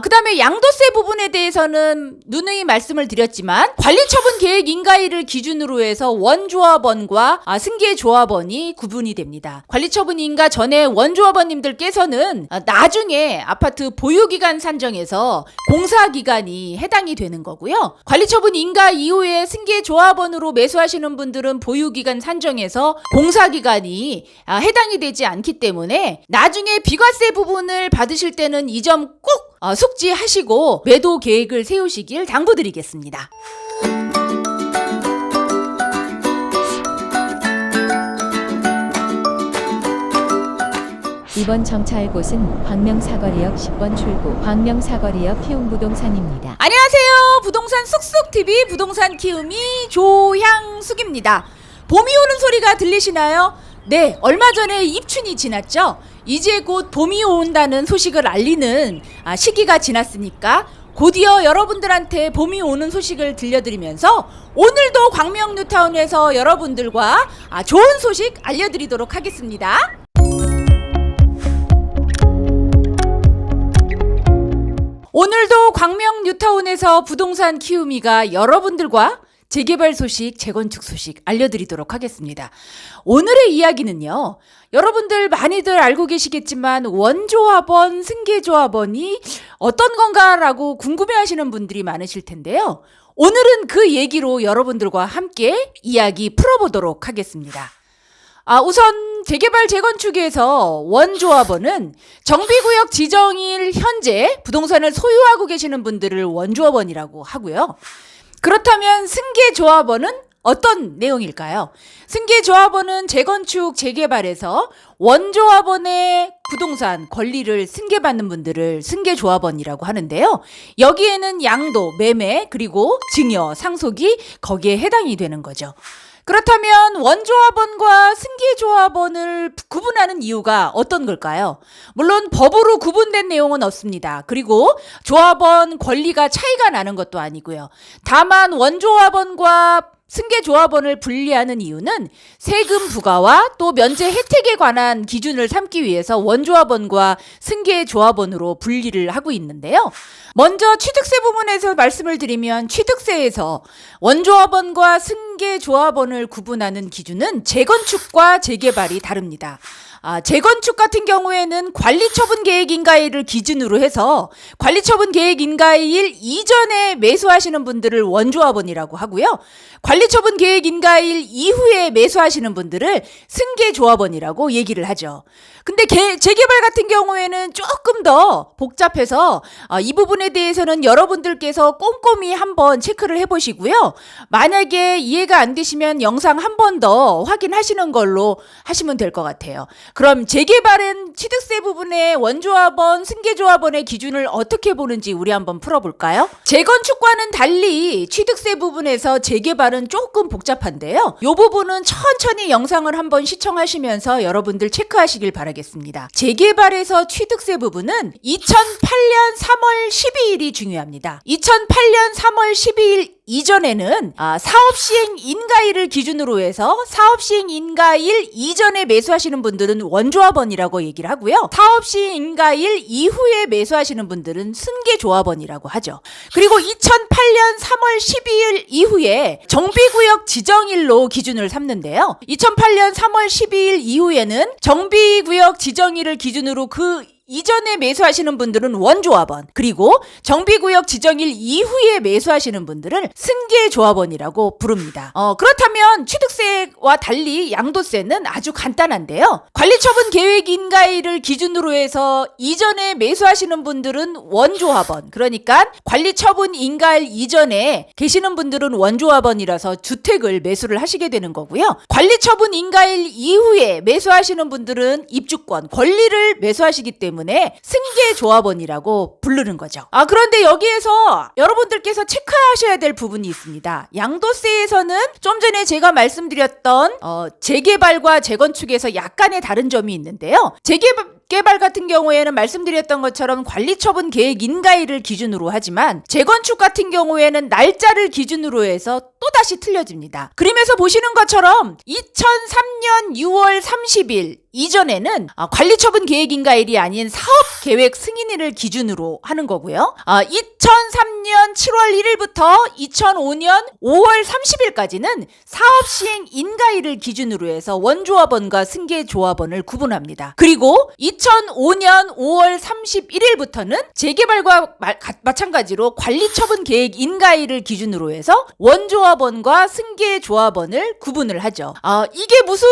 그 다음에 양도세 부분에 대해서는 누누이 말씀을 드렸지만 관리처분 계획 인가일을 기준으로 해서 원조합원과 승계조합원이 구분이 됩니다. 관리처분 인가 전에 원조합원님들께서는 나중에 아파트 보유기간 산정에서 공사기간이 해당이 되는 거고요. 관리처분 인가 이후에 승계조합원으로 매수하시는 분들은 보유기간 산정에서 공사기간이 해당이 되지 않기 때문에 나중에 비과세 부분을 받으실 때는 이 점 꼭 숙지하시고 매도 계획을 세우시길 당부드리겠습니다. 이번 정차할 곳은 광명사거리역 10번 출구 광명사거리역 키움부동산입니다. 안녕하세요. 부동산 쑥쑥TV 부동산 키우미 조향숙입니다. 봄이 오는 소리가 들리시나요? 네, 얼마 전에 입춘이 지났죠? 이제 곧 봄이 온다는 소식을 알리는 시기가 지났으니까 곧이어 여러분들한테 봄이 오는 소식을 들려드리면서 오늘도 광명 뉴타운에서 여러분들과 좋은 소식 알려드리도록 하겠습니다. 오늘도 광명 뉴타운에서 부동산 키우미가 여러분들과 재개발 소식, 재건축 소식 알려드리도록 하겠습니다. 오늘의 이야기는요, 여러분들 많이들 알고 계시겠지만 원조합원, 승계조합원이 어떤 건가라고 궁금해하시는 분들이 많으실 텐데요. 오늘은 그 얘기로 여러분들과 함께 이야기 풀어보도록 하겠습니다. 우선 재개발 재건축에서 원조합원은 정비구역 지정일 현재 부동산을 소유하고 계시는 분들을 원조합원이라고 하고요. 그렇다면 승계조합원은 어떤 내용일까요? 승계조합원은 재건축 재개발에서 원조합원의 부동산 권리를 승계받는 분들을 승계조합원이라고 하는데요. 여기에는 양도, 매매, 그리고 증여, 상속이 거기에 해당이 되는 거죠. 그렇다면 원조합원과 승계조합원을 구분하는 이유가 어떤 걸까요? 물론 법으로 구분된 내용은 없습니다. 그리고 조합원 권리가 차이가 나는 것도 아니고요. 다만 원조합원과 승계조합원을 분리하는 이유는 세금 부과와 또 면제 혜택에 관한 기준을 삼기 위해서 원조합원과 승계조합원으로 분리를 하고 있는데요. 먼저 취득세 부분에서 말씀을 드리면 취득세에서 원조합원과 승계조합원을 구분하는 기준은 재건축과 재개발이 다릅니다. 재건축 같은 경우에는 관리처분 계획 인가일을 기준으로 해서 관리처분 계획 인가일 이전에 매수하시는 분들을 원조합원이라고 하고요. 관리처분 계획 인가일 이후에 매수하시는 분들을 승계조합원이라고 얘기를 하죠. 근데 재개발 같은 경우에는 조금 더 복잡해서 이 부분에 대해서는 여러분들께서 꼼꼼히 한번 체크를 해보시고요. 만약에 이해가 안 되시면 영상 한 번 더 확인하시는 걸로 하시면 될 것 같아요. 그럼 재개발은 취득세 부분에 원조합원, 승계조합원의 기준을 어떻게 보는지 우리 한번 풀어볼까요? 재건축과는 달리 취득세 부분에서 재개발은 조금 복잡한데요. 이 부분은 천천히 영상을 한번 시청하시면서 여러분들 체크하시길 바라겠습니다. 재개발에서 취득세 부분은 2008년 3월 12일이 중요합니다. 2008년 3월 12일 이전에는 사업시행 인가일을 기준으로 해서 사업시행 인가일 이전에 매수하시는 분들은 원조합원이라고 얘기를 하고요. 사업시행 인가일 이후에 매수하시는 분들은 승계조합원이라고 하죠. 그리고 2008년 3월 12일 이후에 정비구역 지정일로 기준을 삼는데요. 2008년 3월 12일 이후에는 정비구역 지정일을 기준으로 그 이전에 매수하시는 분들은 원조합원, 그리고 정비구역 지정일 이후에 매수하시는 분들을 승계조합원이라고 부릅니다. 그렇다면 취득세와 달리 양도세는 아주 간단한데요. 관리처분 계획 인가일을 기준으로 해서 이전에 매수하시는 분들은 원조합원, 그러니까 관리처분 인가일 이전에 계시는 분들은 원조합원이라서 주택을 매수를 하시게 되는 거고요. 관리처분 인가일 이후에 매수하시는 분들은 입주권, 권리를 매수하시기 때문에 승계조합원이라고 부르는 거죠. 그런데 여기에서 여러분들께서 체크하셔야 될 부분이 있습니다. 양도세에서는 좀 전에 제가 말씀드렸던 재개발과 재건축에서 약간의 다른 점이 있는데요. 재개발 같은 경우에는 말씀드렸던 것처럼 관리처분 계획 인가일을 기준으로 하지만 재건축 같은 경우에는 날짜를 기준으로 해서 또다시 틀려집니다. 그림에서 보시는 것처럼 2003년 6월 30일 이전에는 관리처분 계획 인가일이 아닌 사업계획 승인일을 기준으로 하는 거고요. 2003년 7월 1일부터 2005년 5월 30일까지는 사업시행 인가일을 기준으로 해서 원조합원과 승계조합원을 구분합니다. 그리고 2005년 5월 31일부터는 재개발과 마찬가지로 관리처분 계획 인가일을 기준으로 해서 원조합원과 승계조합원을 구분을 하죠. 이게 무슨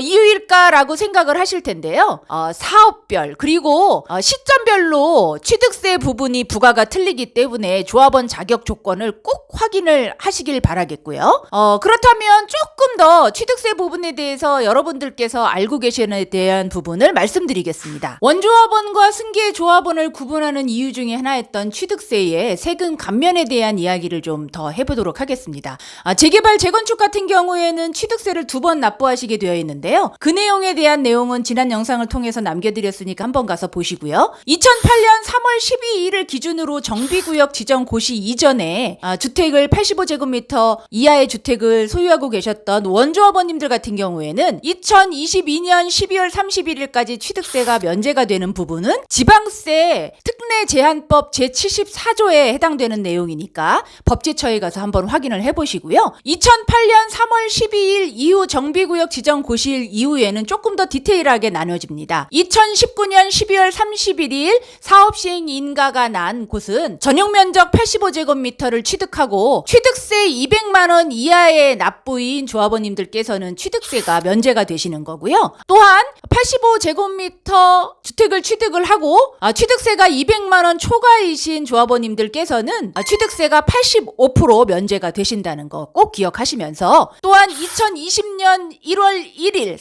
이유일까라고 생각을 하실 텐데요. 사업별 그리고 시점별로 취득세 부분이 부과가 틀리기 때문에 조합원 자격 조건을 꼭 확인을 하시길 바라겠고요. 그렇다면 조금 더 취득세 부분에 대해서 여러분들께서 알고 계시는 대한 부분을 말씀드리겠습니다. 원조합원과 승계조합원을 구분하는 이유 중에 하나였던 취득세의 세금 감면에 대한 이야기를 좀 더 해보도록 하겠습니다. 재개발, 재건축 같은 경우에는 취득세를 2번 납부하시게 되어 있는데요. 그 내용에 대한 내용은 지난 영상을 통해서 남겨드렸으니까 한번 가서 보시고요. 2008년 3월 12일을 기준으로 정비구역 지정 고시 이전에 주택을 85제곱미터 이하의 주택을 소유하고 계셨던 원조합원님들 같은 경우에는 2022년 12월 31일까지 취득세가 면제가 되는 부분은 지방세 특례제한법 제74조에 해당되는 내용이니까 법제처에 가서 한번 확인을 해보시고요. 2008년 3월 12일 이후 정비구역 지정 고시일 이후에는 조금 더 디테일하게 나눠집니다. 2019년 12월 31일 사업시행 인가가 난 곳은 전용면적 85제곱미터를 취득하고 취득세 200만원 이하의 납부인 조합원님들께서는 취득세가 면제가 되시는 거고요. 또한 85제곱미터 주택을 취득을 하고 취득세가 200만원 초과이신 조합원님들께서는 취득세가 85% 면제가 되신다는 거 꼭 기억하시면서, 또한 2020년 1월 1일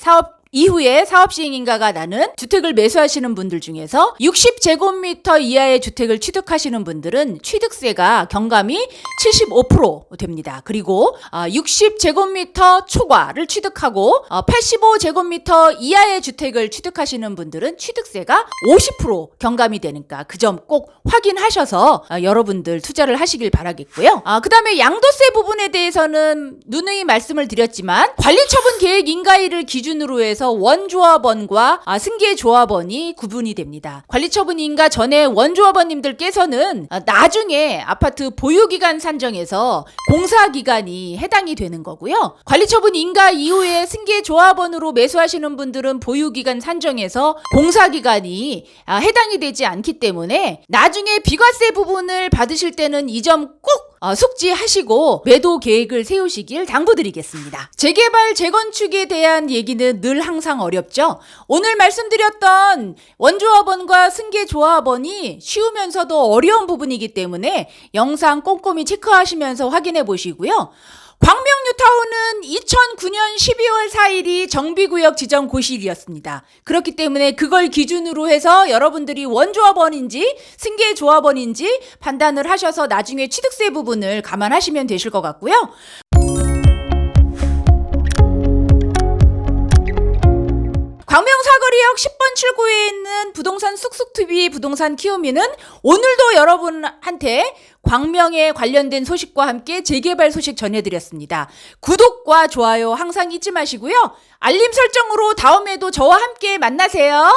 이후에 사업시행인가가 나는 주택을 매수하시는 분들 중에서 60제곱미터 이하의 주택을 취득하시는 분들은 취득세가 경감이 75% 됩니다. 그리고 60제곱미터 초과를 취득하고 85제곱미터 이하의 주택을 취득하시는 분들은 취득세가 50% 경감이 되니까 그 점 꼭 확인하셔서 여러분들 투자를 하시길 바라겠고요. 그 다음에 양도세 부분에 대해서는 누누이 말씀을 드렸지만 관리처분 계획 인가일을 기준으로 해서 원조합원과 승계조합원이 구분이 됩니다. 관리처분 인가 전에 원조합원님들께서는 나중에 아파트 보유기간 산정에서 공사기간이 해당이 되는 거고요. 관리처분 인가 이후에 승계조합원으로 매수하시는 분들은 보유기간 산정에서 공사기간이 해당이 되지 않기 때문에 나중에 비과세 부분을 받으실 때는 이 점 꼭 숙지하시고 매도 계획을 세우시길 당부드리겠습니다. 재개발, 재건축에 대한 얘기는 늘 항상 어렵죠. 오늘 말씀드렸던 원조합원과 승계조합원이 쉬우면서도 어려운 부분이기 때문에 영상 꼼꼼히 체크하시면서 확인해 보시고요. 광명뉴타운은 2009년 12월 4일이 정비구역 지정 고시일이었습니다. 그렇기 때문에 그걸 기준으로 해서 여러분들이 원조합원인지 승계조합원인지 판단을 하셔서 나중에 취득세 부분을 감안하시면 되실 것 같고요. 광명사거리역 10번 출구에 있는 부동산 쑥쑥TV 부동산 키우미는 오늘도 여러분한테 광명에 관련된 소식과 함께 재개발 소식 전해드렸습니다. 구독과 좋아요 항상 잊지 마시고요. 알림 설정으로 다음에도 저와 함께 만나세요.